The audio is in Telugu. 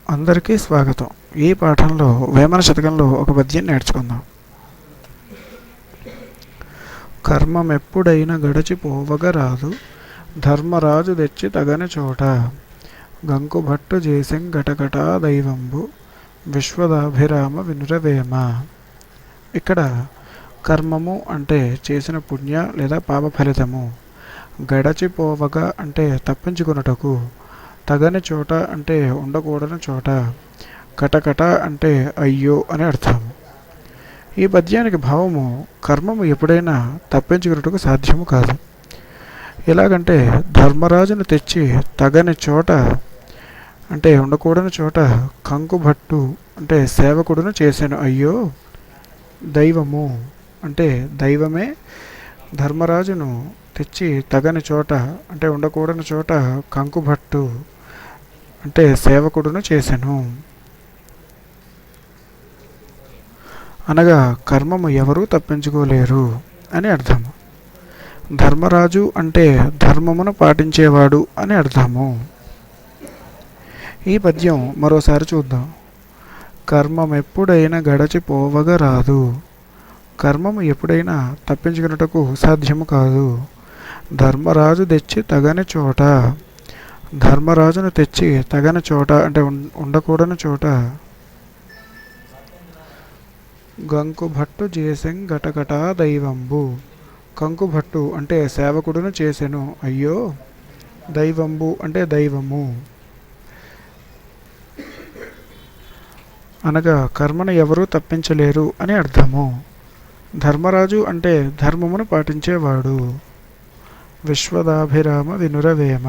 అందరికీ స్వాగతం. ఈ పాఠంలో వేమన శతకంలో ఒక పద్యం నేర్చుకుందాం. కర్మమెప్పుడైన గడచిపోవగరాదు, ధర్మరాజు తెచ్చి తగని చోట, గంకుభట్టు చేసెం గటగటా దైవంబు, విశ్వదాభిరామ వినురవేమ. ఇక్కడ కర్మము అంటే చేసిన పుణ్య లేదా పాప ఫలితము, గడచిపోవగా అంటే తప్పించుకున్నటకు, తగని చోట అంటే ఉండకూడని చోట, కటకట అంటే అయ్యో అని అర్థం. ఈ పద్యానికి భావము కర్మము ఎప్పుడైనా తప్పించుకున్నట్టుకు సాధ్యము కాదు. ఎలాగంటే ధర్మరాజును తెచ్చి తగని చోట అంటే ఉండకూడని చోట, కంకుభట్టు అంటే సేవకుడును చేశాను. అయ్యో దైవము అంటే దైవమే ధర్మరాజును తెచ్చి తగని చోట అంటే ఉండకూడని చోట, కంకుభట్టు అంటే సేవకుడును చేశాను. అనగా కర్మము ఎవరూ తప్పించుకోలేరు అని అర్థము. ధర్మరాజు అంటే ధర్మమును పాటించేవాడు అని అర్థము. ఈ పద్యం మరోసారి చూద్దాం. కర్మమెప్పుడైనా గడచిపోవగా రాదు, కర్మము ఎప్పుడైనా తప్పించుకున్నటకు సాధ్యము కాదు. ధర్మరాజు తెచ్చి తగని చోట, ధర్మరాజును తెచ్చి తగని చోట అంటే ఉండకూడని చోట, గంకుభట్టు చేసెం గటగటా దైవంబు, కంకుభట్టు అంటే సేవకుడును చేసెను. అయ్యో దైవంబు అంటే దైవము. అనగా కర్మను ఎవరూ తప్పించలేరు అని అర్థము. ధర్మరాజు అంటే ధర్మమును పాటించేవాడు. విశ్వదాభిరామ వినురవేమ.